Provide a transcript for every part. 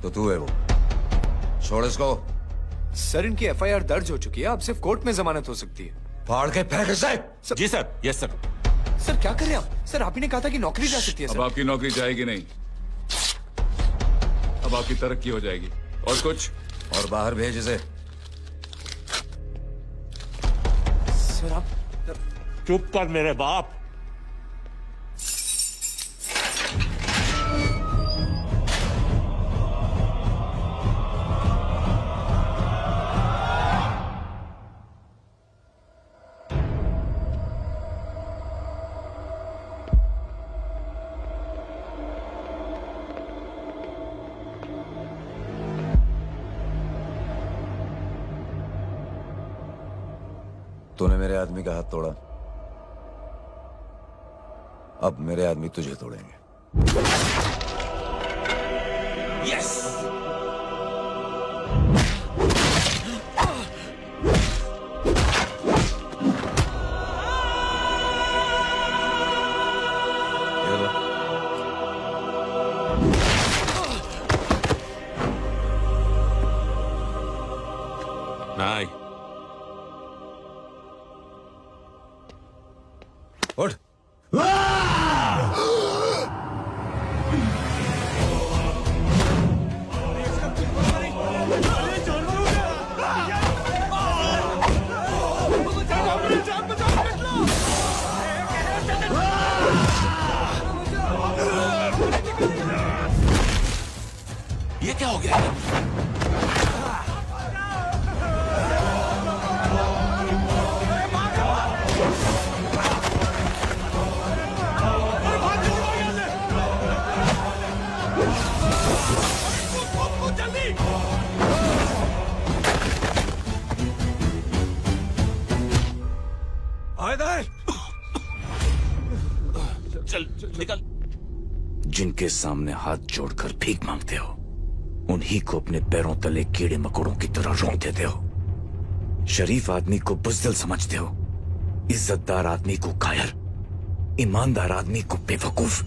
तो तू है वो। छोड़ इसको। सर इनकी एफआईआर दर्ज हो चुकी है, अब सिर्फ कोर्ट में जमानत हो सकती है। फाड़ के फेंक इसे। जी सर। Yes sir. सर क्या कर रहे हैं आप? सर आप ही ने कहा था कि नौकरी जा सकती है। अब सर आपकी नौकरी जाएगी नहीं, अब आपकी तरक्की हो जाएगी। और कुछ? और बाहर भेज इसे। सर आप चुप कर मेरे बाप। तूने मेरे आदमी का हाथ तोड़ा, अब मेरे आदमी तुझे तोड़ेंगे। यस। नहीं। उठ। ये क्या हो गया? चल निकल। जिनके सामने हाथ जोड़कर भीख मांगते हो, उन्हीं को अपने पैरों तले कीड़े मकोड़ों की तरह रोक देते हो। शरीफ आदमी को बुज़दिल समझते हो, इज्जतदार आदमी को कायर, ईमानदार आदमी को बेवकूफ।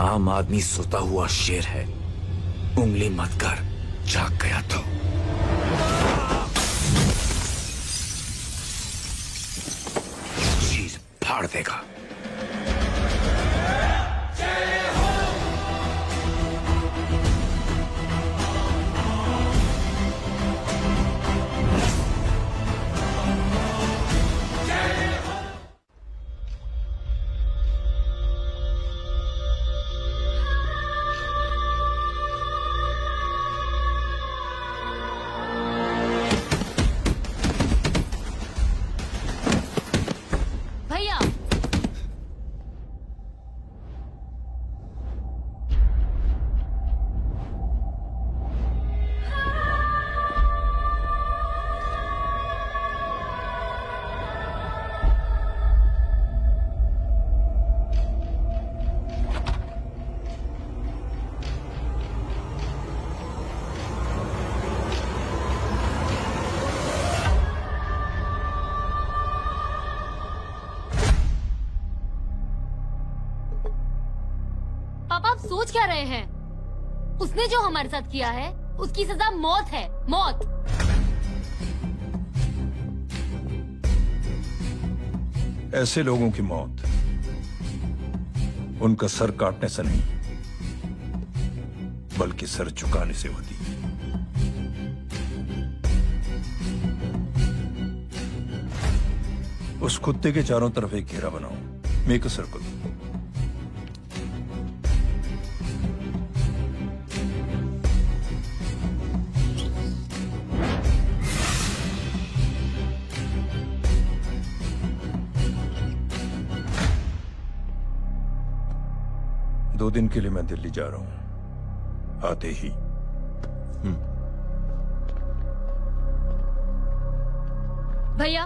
आम आदमी सोता हुआ शेर है, उंगली मत कर, जाग गया तो। चीज फाड़ देगा। भैया पापा आप सोच क्या रहे हैं? उसने जो हमारे साथ किया है उसकी सजा मौत है, मौत। ऐसे लोगों की मौत उनका सर काटने से नहीं, बल्कि सर झुकाने से होती है। उस कुत्ते के चारों तरफ एक घेरा बनाओ, मेक अ सर्कल। दो दिन के लिए मैं दिल्ली जा रहा हूं, आते ही। भैया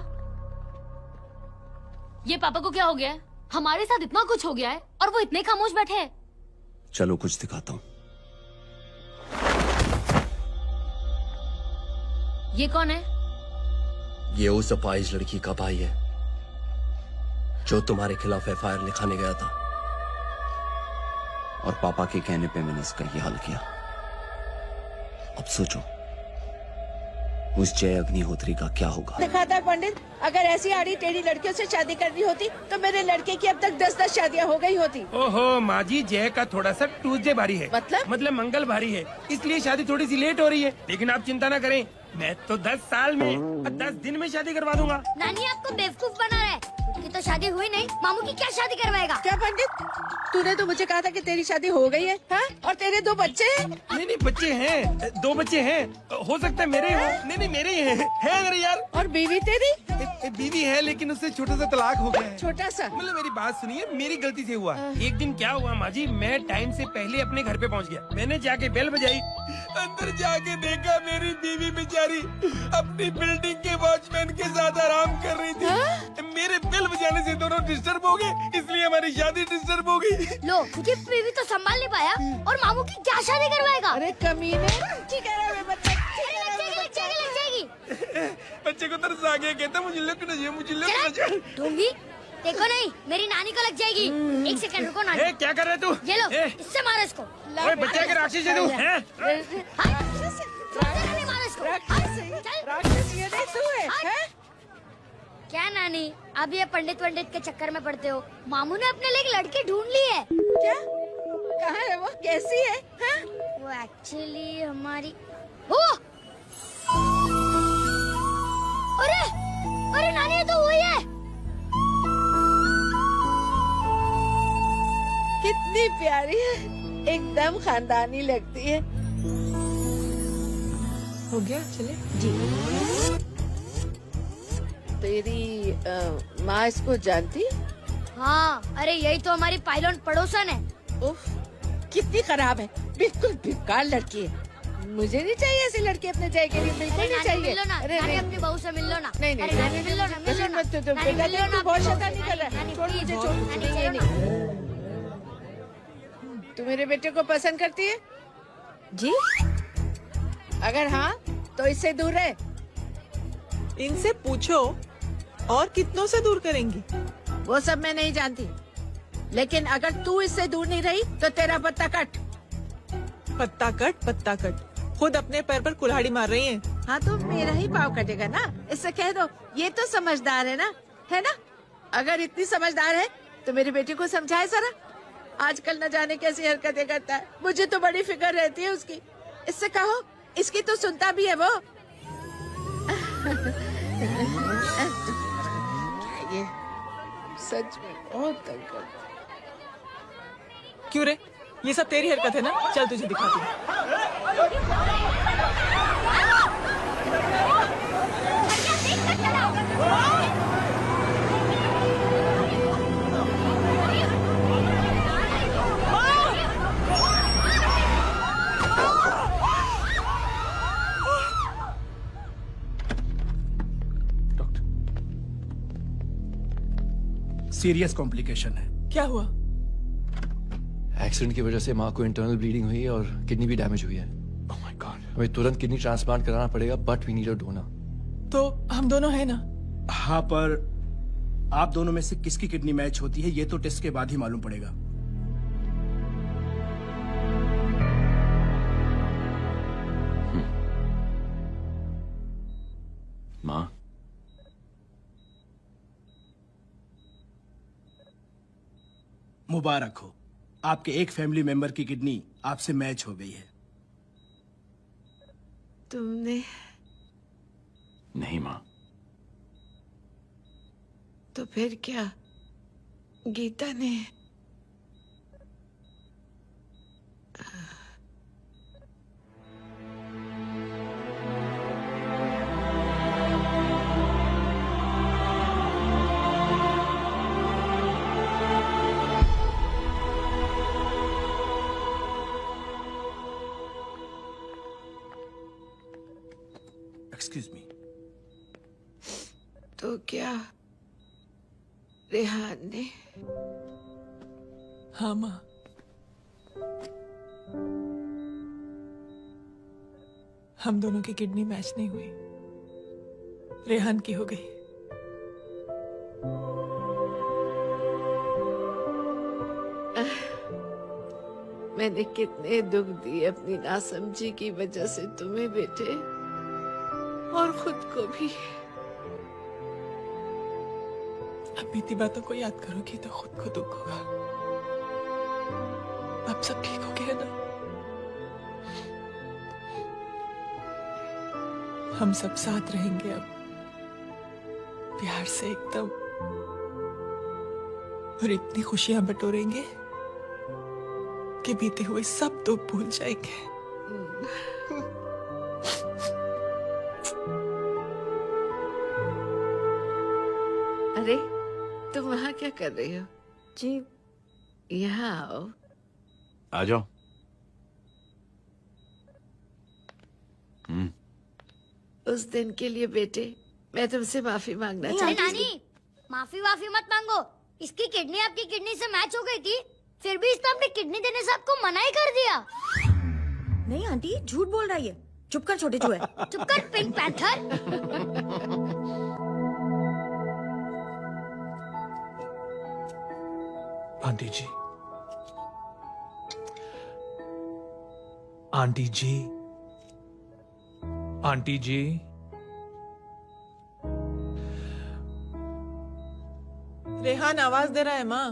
ये पापा को क्या हो गया है? हमारे साथ इतना कुछ हो गया है और वो इतने खामोश बैठे हैं। चलो कुछ दिखाता हूं। ये कौन है? ये उस अपाहिज लड़की का भाई है जो तुम्हारे खिलाफ एफआईआर लिखाने गया था, और पापा के कहने पे मैंने इसका ये हाल किया। अब सोचो उस जय अग्निहोत्री का क्या होगा। देखा था पंडित, अगर ऐसी आड़ी टेढ़ी लड़कियों से शादी करनी होती तो मेरे लड़के की अब तक 10-10 शादियां हो गई होती। ओहो माँ जी, जय का थोड़ा सा ट्यूसडे भारी है। मतलब मंगल भारी है, इसलिए शादी थोड़ी सी लेट हो रही है। लेकिन आप चिंता न करें, मैं तो 10 साल में 10 दिन में शादी करवा दूंगा। नानी आपको बेवकूफ बना रहा है। उसकी तो शादी हुई नहीं, मामू की क्या शादी करवाएगा? क्या पंडित, तूने तो मुझे कहा था कि तेरी शादी हो गई है, हाँ? और तेरे 2 बच्चे हैं। नहीं बच्चे हैं, 2 बच्चे हैं। हो सकता है मेरे हो। नहीं मेरे ही हैं। है मेरे यार। और बीवी तेरी? बीवी है, लेकिन उससे छोटा सा तलाक हो गया है। छोटा सा? मतलब मेरी बात सुनिए, मेरी गलती से हुआ। एक दिन क्या हुआ माँ जी, मैं टाइम से पहले अपने घर पे पहुँच गया। मैंने जाके बेल बजाई, अंदर जाके देखा मेरी बीवी बेचारी अपनी बिल्डिंग के वॉचमैन के साथ आराम कर रही थी। मेरे बेल बजाने से दोनों डिस्टर्ब हो गए, इसलिए हमारी शादी डिस्टर्ब हो गई। लो, क्योंकि बीवी तो संभाल नहीं पाया और मामू की क्या शादी करवाएगा? अरे कमीने, ठीक है रे बच्चा, लग जाएगी। बच्चे को तरस आ गया, कहता मुझे लगना चाहिए, मुझे लगना चाहिए। दूंगी, देखो नहीं, मेरी नानी को लग जाएगी। 1 सेकंड रुको नानी। क्या कर रहे तू? ये लो, इससे मारो इसको। ओए बच्चे के राक्षस है तू, हैं? मारो इसको। राक्षस ये नहीं तू है, हैं? क्या नानी, अब ये पंडित के चक्कर में पड़ते हो? मामू ने अपने लिए एक लड़की ढूंढ ली है। क्या? कहाँ है वो? कैसी है, हैं? वो एक्चुअली हमारी हो। अरे नानी, ये तो वही है। कितनी प्यारी है, एकदम खानदानी लगती है। हो गया, चले जी। तेरी माँ इसको जानती? हाँ, अरे यही तो हमारी पायलट पड़ोसन है। उफ, कितनी खराब है, बिल्कुल बेकार लड़की है। मुझे नहीं चाहिए ऐसी लड़की अपने जय के लिए, बिल्कुल नहीं चाहिए। मिल लो ना, अरे नानी नहीं, अपनी बहू से मिल लो ना। नहीं नहीं, अरे नानी मिल लो ना, मिल लो ना। मत तो नानी बेटा, मिल लो ना, तू बहुत अपनी बहू शैतानी से। कर रहा है। नानी, छोड़ please, मुझे, छोड़। नानी, नहीं चलो ना। तू मेरे बेटे को पसंद करती है? जी? अगर हाँ तो इससे दूर रहे। इनसे पूछो और कितनों से दूर करेंगी? वो सब मैं नहीं जानती, लेकिन अगर तू इससे दूर नहीं रही तो तेरा पत्ता कट। पत्ता कट, खुद अपने पैर पर कुल्हाड़ी मार रही हैं। हाँ तो मेरा ही पाव कटेगा ना, इससे कह दो ये तो समझदार है ना? अगर इतनी समझदार है तो मेरी बेटी को समझाए जरा। आजकल न जाने कैसी हरकतें करता है, मुझे तो बड़ी फिक्र रहती है उसकी। इससे कहो, इसकी तो सुनता भी है वो। ये सच में बहुत तंग करता है। क्यों रे, ये सब तेरी हरकत है ना? चल तुझे दिखाती हूँ। सीरियस कॉम्प्लिकेशन है। क्या हुआ? एक्सीडेंट की वजह से माँ को इंटरनल ब्लीडिंग हुई है और किडनी भी डैमेज हुई है। Oh my god. हमें तुरंत किडनी ट्रांसप्लांट कराना पड़ेगा, but we need a donor. तो हम दोनों हैं ना? हाँ, पर आप दोनों में से किसकी किडनी मैच होती है ये तो टेस्ट के बाद ही मालूम पड़ेगा। माँ, मुबारक हो, आपके एक फैमिली मेंबर की किडनी आपसे मैच हो गई है। तुमने? नहीं माँ। तो फिर क्या? गीता ने? Excuse me. तो क्या रेहान ने? हाँ माँ, हम दोनों की किडनी मैच नहीं हुई, रेहान की हो गई। मैंने कितने दुख दिए अपनी नासमझी की वजह से तुम्हें बेटे, और खुद को भी। अब बीती बातों को याद करोगी तो खुद को दुख होगा। अब सब ठीक हो गया ना? हम सब साथ रहेंगे अब, प्यार से एकदम, और इतनी खुशियां बटोरेंगे कि बीते हुए सब दुख भूल जाएंगे। अरे तुम वहाँ क्या कर रही हो? जी यहाँ आओ। आ जाओ। उस दिन के लिए बेटे मैं तुमसे माफी मांगना अरे चाहती हूँ। नानी, माफी वाफी मत मांगो। इसकी किडनी आपकी किडनी से मैच हो गई थी, फिर भी इसने अपनी किडनी देने से आपको मना ही कर दिया। नहीं आंटी, झूठ बोल रही है। चुप कर छोटे चूहे। चुप कर पिंक पैंथर। आंटी जी, आंटी जी, आंटी जी, रेहान आवाज दे रहा है माँ।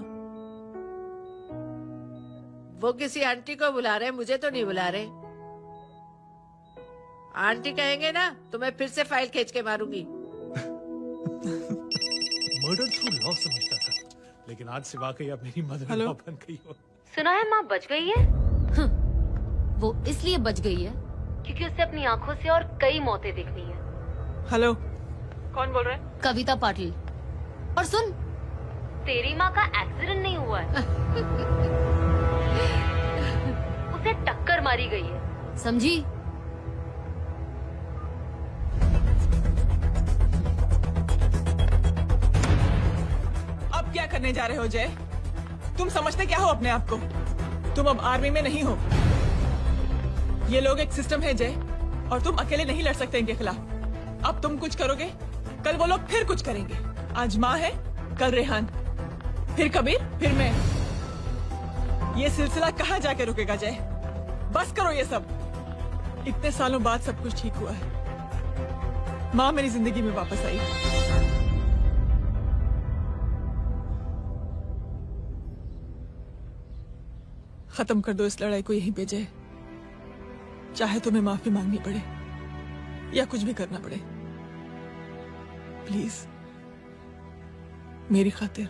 वो किसी आंटी को बुला रहे, मुझे तो नहीं बुला रहे। आंटी कहेंगे ना तो मैं फिर से फाइल खींच के मारूंगी। मर्डर थ्रू लॉ समझता था, लेकिन आज से वाकई अब मेरी मदर इन लॉ बन गई हो। सुना है माँ बच गई है। वो इसलिए बच गई है क्योंकि उसे अपनी आंखों से और कई मौतें देखनी है। हेलो, कौन बोल रहा है? कविता पाटिल। और सुन, तेरी माँ का एक्सीडेंट नहीं हुआ है, उसे टक्कर मारी गई है, समझी? अब क्या करने जा रहे हो जय? तुम समझते क्या हो अपने आप को? तुम अब आर्मी में नहीं हो। ये लोग एक सिस्टम है जय, और तुम अकेले नहीं लड़ सकते इनके खिलाफ। अब तुम कुछ करोगे, कल वो लोग फिर कुछ करेंगे। आज माँ है, कल रेहान, फिर कबीर, फिर मैं। ये सिलसिला कहाँ जाके रुकेगा जय? बस करो ये सब। इतने सालों बाद सब कुछ ठीक हुआ है। माँ मेरी जिंदगी में वापस आई। खत्म कर दो इस लड़ाई को यहीं पे जय। चाहे तुम्हें माफी मांगनी पड़े या कुछ भी करना पड़े, प्लीज मेरी खातिर।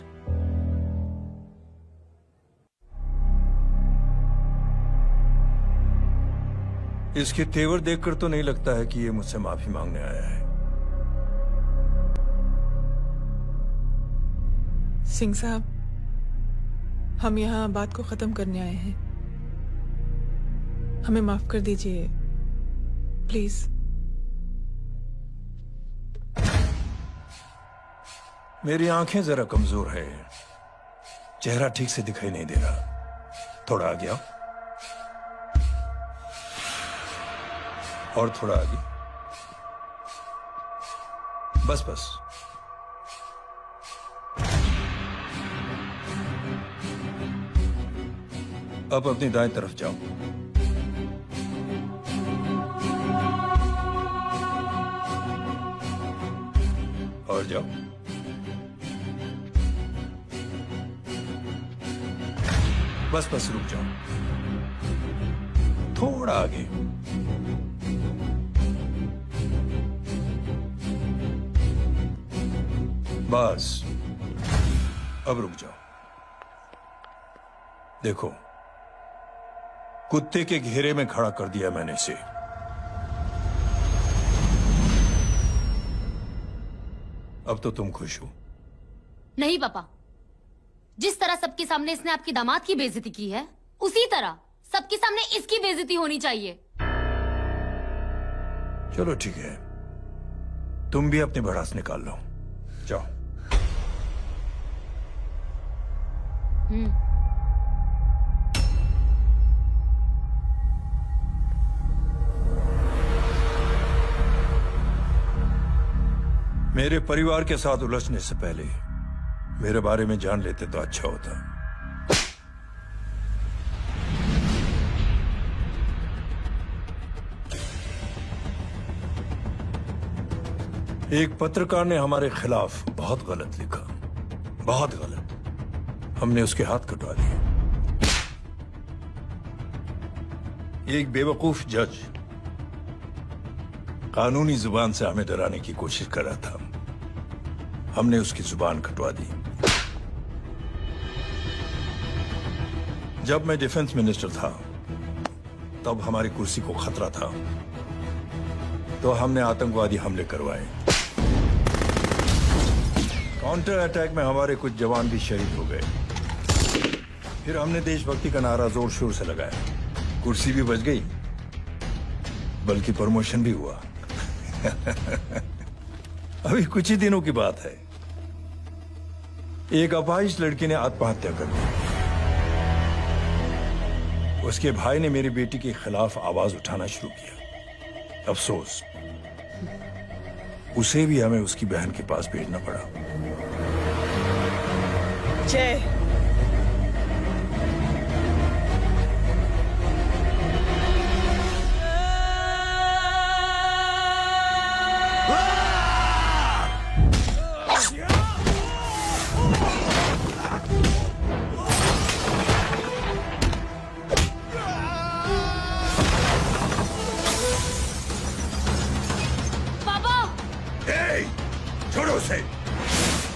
इसके तेवर देखकर तो नहीं लगता है कि ये मुझसे माफी मांगने आया है। सिंह साहब, हम यहाँ बात को खत्म करने आए हैं। हमें माफ कर दीजिए प्लीज। मेरी आंखें जरा कमजोर है, चेहरा ठीक से दिखाई नहीं दे रहा। थोड़ा आगे आओ, और थोड़ा आगे। बस बस। अब अपनी दाएं तरफ जाओ। और जाओ। बस बस रुक जाओ, थोड़ा आगे। बस अब रुक जाओ। देखो, कुत्ते के घेरे में खड़ा कर दिया मैंने इसे। अब तो तुम खुश हो? नहीं पापा, जिस तरह सबके सामने इसने आपकी दामाद की बेइज्जती की है, उसी तरह सबके सामने इसकी बेइज्जती होनी चाहिए। चलो ठीक है, तुम भी अपनी भड़ास निकाल लो। जाओ। मेरे परिवार के साथ उलझने से पहले मेरे बारे में जान लेते तो अच्छा होता। एक पत्रकार ने हमारे खिलाफ बहुत गलत लिखा, बहुत गलत। हमने उसके हाथ कटवा दिए। एक बेवकूफ जज कानूनी जुबान से हमें डराने की कोशिश कर रहा था। हमने उसकी जुबान कटवा दी। जब मैं डिफेंस मिनिस्टर था तब हमारी कुर्सी को खतरा था, तो हमने आतंकवादी हमले करवाए। काउंटर अटैक में हमारे कुछ जवान भी शहीद हो गए। फिर हमने देशभक्ति का नारा जोर शोर से लगाया। कुर्सी भी बच गई, बल्कि प्रमोशन भी हुआ। अभी कुछ ही दिनों की बात है, एक अपाहिज लड़की ने आत्महत्या कर ली। उसके भाई ने मेरी बेटी के खिलाफ आवाज उठाना शुरू किया। अफसोस, उसे भी हमें उसकी बहन के पास भेजना पड़ा। जय, छोड़ो उसे।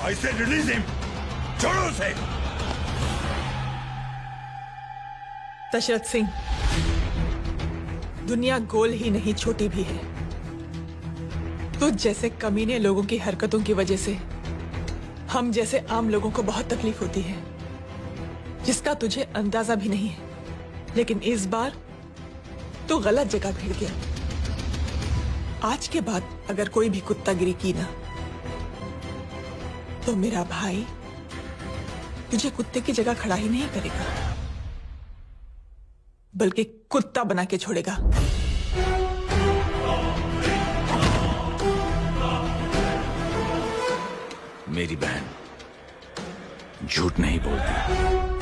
I said release him. छोड़ो उसे। दशरथ सिंह, दुनिया गोल ही नहीं छोटी भी है। तुझ जैसे कमीने लोगों की हरकतों की वजह से हम जैसे आम लोगों को बहुत तकलीफ होती है, जिसका तुझे अंदाजा भी नहीं है। लेकिन इस बार तू गलत जगह भिड़ गया। आज के बाद अगर कोई भी कुत्तागिरी की ना, तो मेरा भाई तुझे कुत्ते की जगह खड़ा ही नहीं करेगा, बल्कि कुत्ता बना के छोड़ेगा। मेरी बहन झूठ नहीं बोलती।